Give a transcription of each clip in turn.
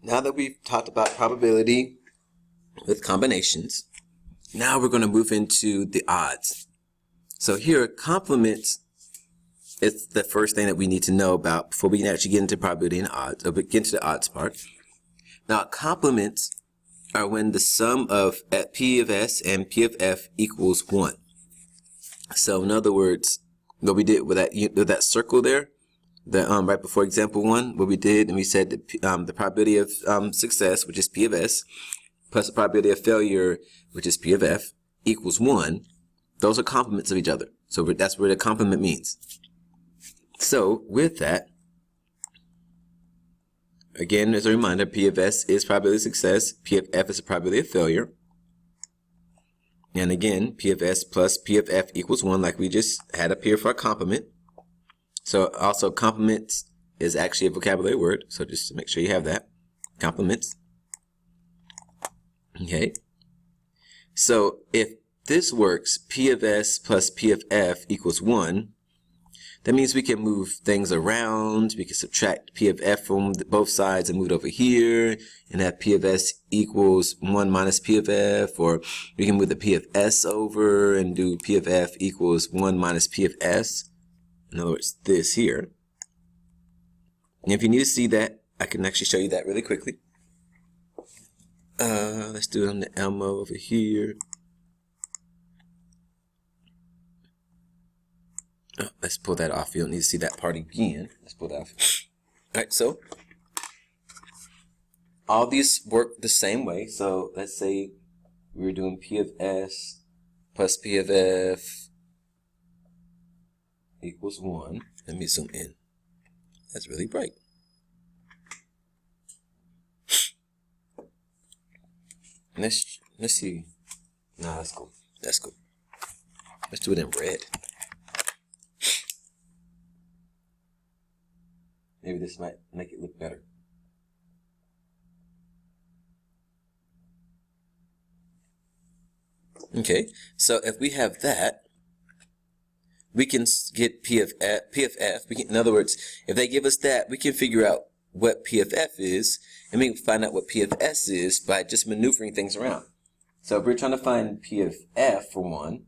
now that we've talked about probability with combinations, now we're going to move into the odds. So here, complements is the first thing that we need to know about before we can actually get into probability and odds, or get into the odds part. Now, complements are when the sum of P of S and P of F equals 1. So in other words, what we did with that circle there, the right before example 1, what we did, and we said the probability of success, which is P of S, plus the probability of failure, which is P of F, equals 1. Those are complements of each other. So that's what a complement means. So with that, again, as a reminder, P of S is probability of success, P of F is a probability of failure. And again, P of S plus P of F equals 1, like we just had up here for a complement. So also complements is actually a vocabulary word, so just to make sure you have that. Complements. Okay. So if this works, P of S plus P of F equals 1, that means we can move things around. We can subtract P of F from both sides and move it over here and have P of S equals 1 minus P of F, or we can move the P of S over and do P of F equals 1 minus P of S. In other words, this here. And if you need to see that, I can actually show you that really quickly. Let's do it on the Elmo over here. Oh, let's pull that off. You don't need to see that part again. Let's pull that off. All right, so all these work the same way. So let's say we were doing P of S plus P of F equals 1. Let me zoom in. That's really bright. Let's see. No, that's cool. That's cool. Let's do it in red. Maybe this might make it look better. Okay, so if we have that, we can get P of F. In other words, if they give us that, we can figure out what P of F is, and we can find out what P of S is by just maneuvering things around. So if we're trying to find P of F for 1,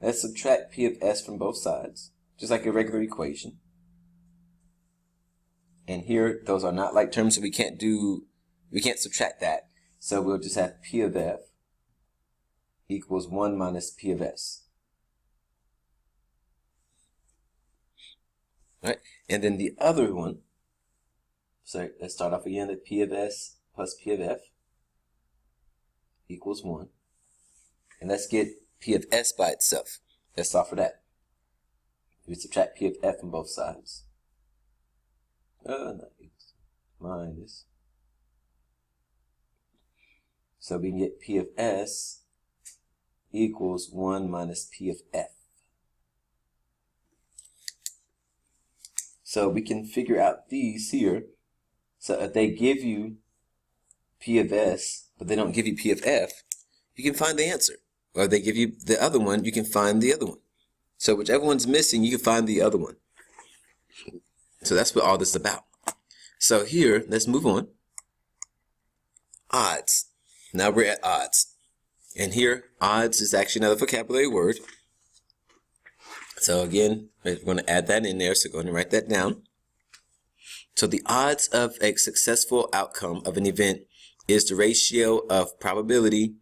let's subtract P of S from both sides, just like a regular equation. And here, those are not like terms, so we can't subtract that. So we'll just have P of F equals 1 minus P of S. All right, and then the other one, so let's start off again, that P of S plus P of F equals 1. And let's get P of S by itself. Let's solve for that. We subtract P of F from both sides. Minus. So we can get P of S equals 1 minus P of F. So we can figure out these here. So if they give you P of S, but they don't give you P of F, you can find the answer. Or if they give you the other one, you can find the other one. So whichever one's missing, you can find the other one. So that's what all this is about. So here, let's move on. Odds. Now we're at odds. And here, odds is actually another vocabulary word. So again, we're going to add that in there. So go ahead and write that down. So the odds of a successful outcome of an event is the ratio of probability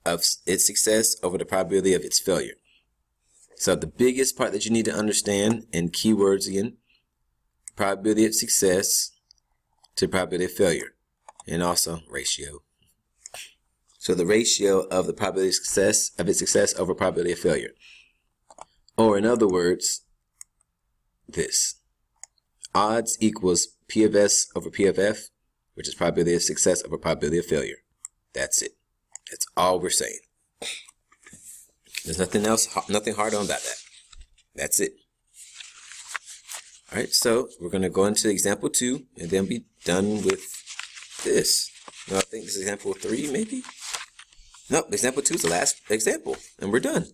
of its success over the probability of its failure. So the biggest part that you need to understand, and keywords again, probability of success to probability of failure, and also ratio. So the ratio of the probability of its success over probability of failure. Or in other words, this. Odds equals P of S over P of F, which is probability of success over probability of failure. That's it. That's all we're saying. There's nothing else, nothing hard on about that. That's it. All right, so we're going to go into example 2 and then be done with this. No, I think this is example 3, maybe? No, example 2 is the last example, and we're done.